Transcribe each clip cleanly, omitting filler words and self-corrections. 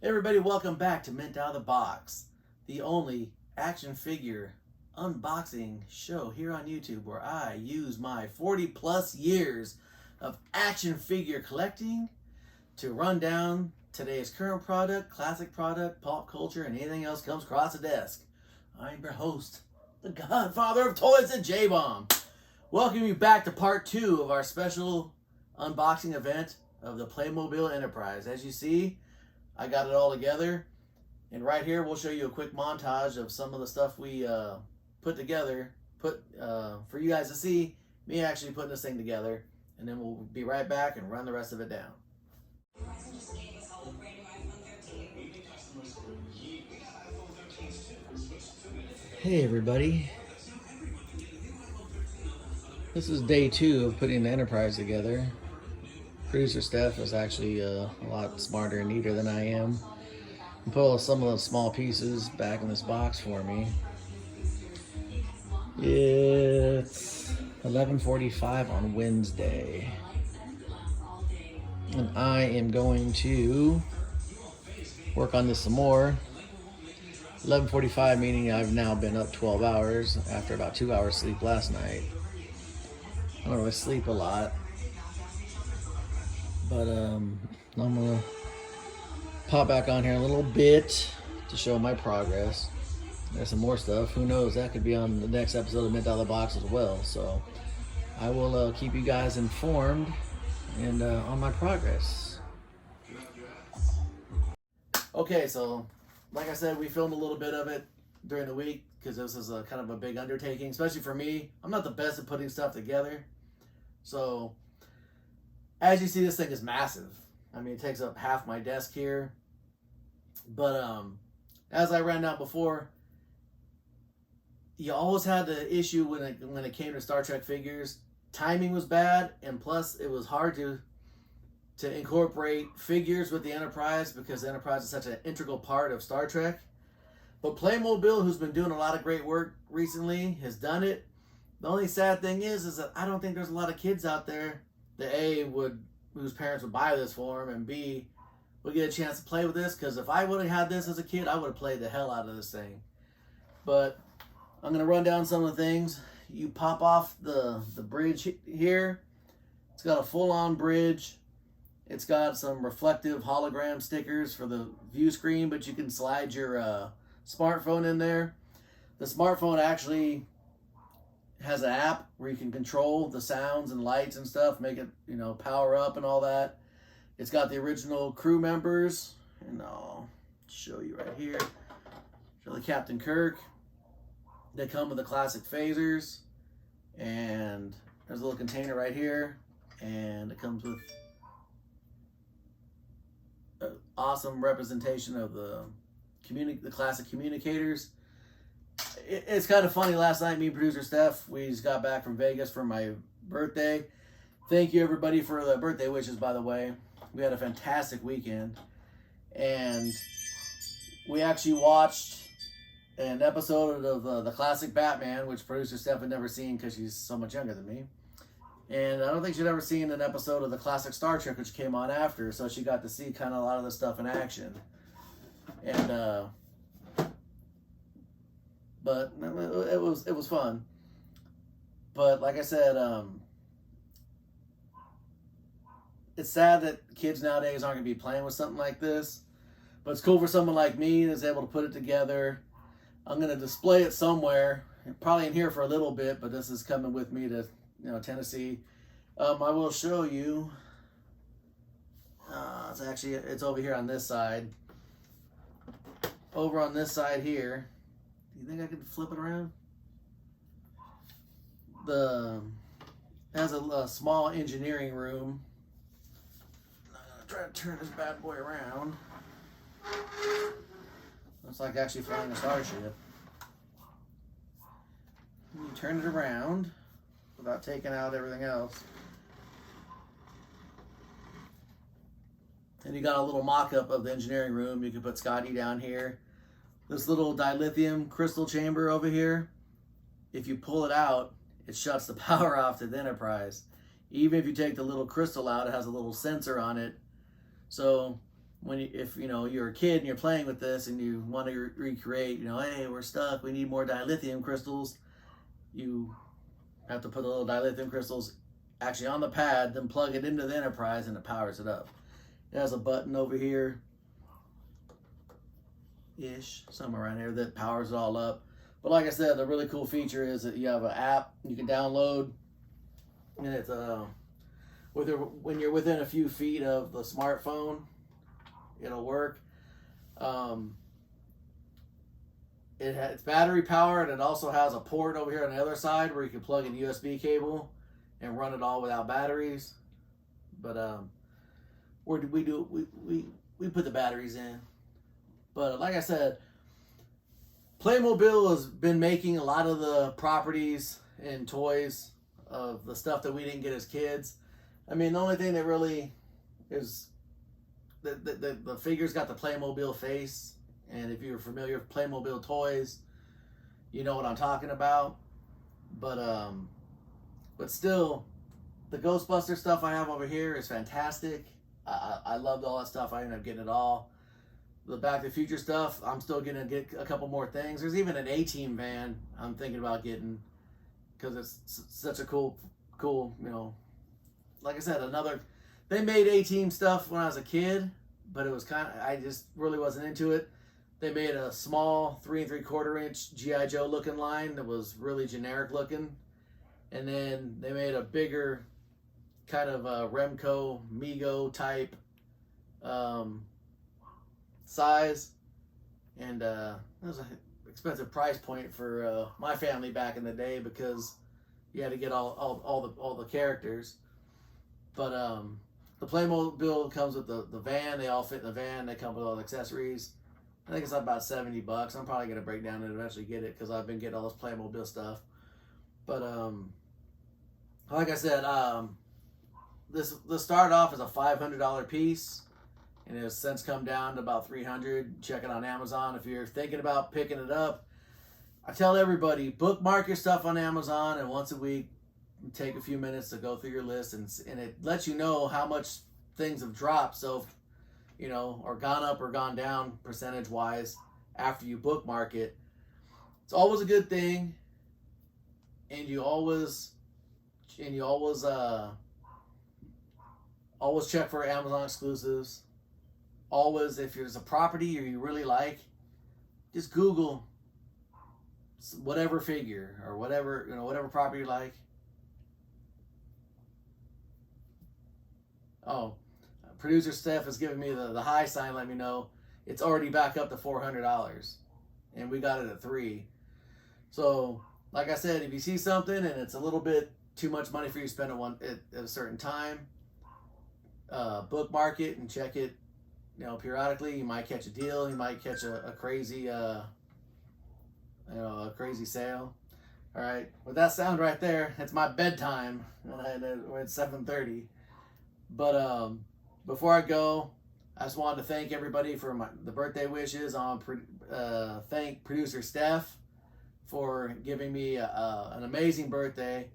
Hey everybody, welcome back to Mint Out of the Box, the only action figure unboxing show here on YouTube where I use my 40 plus years of action figure collecting to run down today's current product, classic product, pop culture, and anything else comes across the desk. I'm your host, the godfather of toys and J-Bomb. Welcome you back to part 2 of our special unboxing event of the Playmobil Enterprise. As you see, I got it all together, and right here we'll show you a quick montage of some of the stuff we put together, for you guys to see me actually putting this thing together, and then we'll be right back and run the rest of it down. Hey everybody, this is day 2 of putting the Enterprise together. Producer Steph is actually a lot smarter and neater than I am. And put some of the small pieces back in this box for me. It's 11:45 on Wednesday. And I am going to work on this some more. 11:45 meaning I've now been up 12 hours after about 2 hours sleep last night. I don't really sleep a lot. But I'm gonna pop back on here a little bit to show my progress. There's some more stuff. Who knows? That could be on the next episode of Mint Out of the Box as well. So I will keep you guys informed and on my progress. Okay, so like I said, we filmed a little bit of it during the week because this is a kind of a big undertaking, especially for me. I'm not the best at putting stuff together, so. As you see, this thing is massive. I mean, it takes up half my desk here. But as I ran down before, you always had the issue when it came to Star Trek figures. Timing was bad, and plus it was hard to incorporate figures with the Enterprise because the Enterprise is such an integral part of Star Trek. But Playmobil, who's been doing a lot of great work recently, has done it. The only sad thing is that I don't think there's a lot of kids out there that whose parents would buy this for them, and B, would get a chance to play with this, because if I would have had this as a kid, I would have played the hell out of this thing. But I'm going to run down some of the things. You pop off the bridge here. It's got a full-on bridge. It's got some reflective hologram stickers for the view screen, but you can slide your smartphone in there. The smartphone actually has an app where you can control the sounds and lights and stuff, make it, power up and all that. It's got the original crew members, and I'll show you right here. Show the Captain Kirk. They come with the classic phasers, and there's a little container right here, and it comes with an awesome representation of the classic communicators. It's kind of funny. Last night, me and producer Steph, we just got back from Vegas for my birthday. Thank you, everybody, for the birthday wishes, by the way. We had a fantastic weekend. And we actually watched an episode of the classic Batman, which producer Steph had never seen because she's so much younger than me. And I don't think she'd ever seen an episode of the classic Star Trek, which came on after. So she got to see kind of a lot of the stuff in action. And, but it was fun. But like I said, it's sad that kids nowadays aren't going to be playing with something like this. But it's cool for someone like me that's able to put it together. I'm going to display it somewhere, probably in here for a little bit, but this is coming with me to Tennessee. I will show you. It's over here on this side. Over on this side here. Do you think I could flip it around? It has a small engineering room. I'm gonna try to turn this bad boy around. Looks like actually flying a starship. You turn it around without taking out everything else. And you got a little mock-up of the engineering room. You can put Scotty down here. This little dilithium crystal chamber over here, if you pull it out, it shuts the power off to the Enterprise. Even if you take the little crystal out, it has a little sensor on it. So if you're a kid and you're playing with this and you want to recreate, hey, we're stuck, we need more dilithium crystals, you have to put the little dilithium crystals actually on the pad, then plug it into the Enterprise, and it powers it up. It has a button over here, somewhere around here, that powers it all up. But like I said, the really cool feature is that you have an app you can download, and it's when you're within a few feet of the smartphone, it'll work. It's battery powered. It also has a port over here on the other side where you can plug in USB cable and run it all without batteries. But we put the batteries in. But like I said, Playmobil has been making a lot of the properties and toys of the stuff that we didn't get as kids. I mean, the only thing that really is the figures got the Playmobil face, and if you're familiar with Playmobil toys, you know what I'm talking about. But still, the Ghostbuster stuff I have over here is fantastic. I loved all that stuff. I ended up getting it all. The Back to the Future stuff, I'm still gonna get a couple more things. There's even an A-Team van I'm thinking about getting, because it's such a cool, like I said, they made A-Team stuff when I was a kid, but it was I just really wasn't into it. They made a small 3 3/4 inch G.I. Joe looking line that was really generic looking. And then they made a bigger kind of Remco, Mego type size. And it was an expensive price point for my family back in the day, because you had to get all the characters. But the Playmobil comes with the van. They all fit in the van. They come with all the accessories. I think it's about $70. I'm probably going to break down and eventually get it, because I've been getting all this Playmobil stuff. But like I said, this started off as a $500 piece, and it has since come down to about $300. Check it on Amazon if you're thinking about picking it up. I tell everybody, bookmark your stuff on Amazon, and once a week, take a few minutes to go through your list, and it lets you know how much things have dropped. So, or gone up or gone down percentage wise after you bookmark it. It's always a good thing, and you always check for Amazon exclusives. Always, if there's a property you really like, just Google whatever figure or whatever property you like. Oh, producer Steph is giving me the high sign. Let me know it's already back up to $400, and we got it at $300. So, like I said, if you see something and it's a little bit too much money for you to spend at a certain time, bookmark it and check it. Periodically, you might catch a deal. You might catch a crazy, a crazy sale. All right, with that sound right there, it's my bedtime. We're at 7:30. But before I go, I just wanted to thank everybody for the birthday wishes. I want to thank producer Steph for giving me an amazing birthday.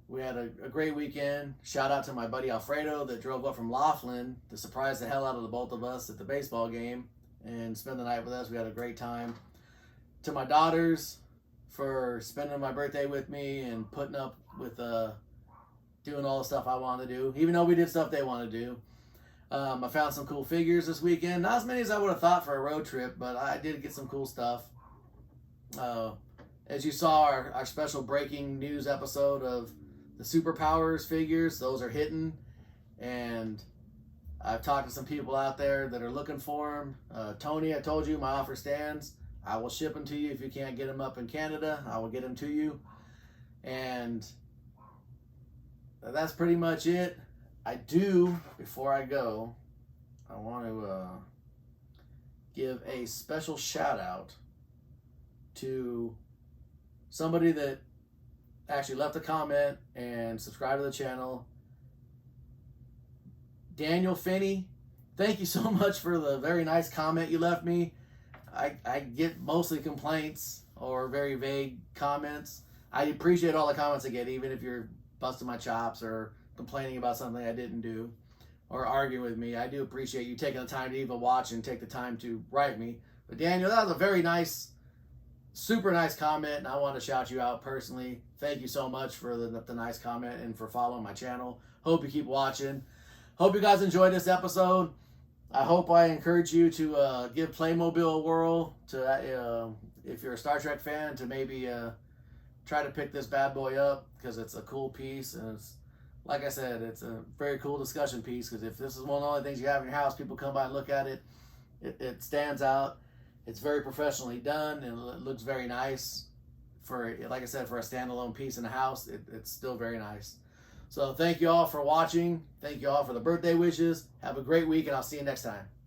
We had a great weekend. Shout out to my buddy Alfredo that drove up from Laughlin to surprise the hell out of the both of us at the baseball game and spend the night with us. We had a great time. To my daughters for spending my birthday with me and putting up with doing all the stuff I wanted to do, even though we did stuff they wanted to do. I found some cool figures this weekend. Not as many as I would have thought for a road trip, but I did get some cool stuff. As you saw, our special breaking news episode of the Superpowers figures, those are hitting. And I've talked to some people out there that are looking for them. Tony, I told you, my offer stands. I will ship them to you. If you can't get them up in Canada, I will get them to you. And that's pretty much it. Before I go, I want to give a special shout out to somebody that actually left a comment and subscribed to the channel. Daniel Finney, thank you so much for the very nice comment you left me. I get mostly complaints or very vague comments. I appreciate all the comments I get, even if you're busting my chops or complaining about something I didn't do. or arguing with me. I do appreciate you taking the time to even watch and take the time to write me. But Daniel, that was a very nice, super nice comment, and I want to shout you out personally. Thank you so much for the nice comment and for following my channel. Hope you keep watching. Hope you guys enjoyed this episode. I hope I encourage you to give Playmobil a whirl. If you're a Star Trek fan, to maybe try to pick this bad boy up, because it's a cool piece, and it's, like I said, it's a very cool discussion piece, because if this is one of the only things you have in your house, people come by and look at it, it stands out. It's very professionally done, and it looks very nice. For, like I said, for a standalone piece in the house, it's still very nice. So thank you all for watching. Thank you all for the birthday wishes. Have a great week, and I'll see you next time.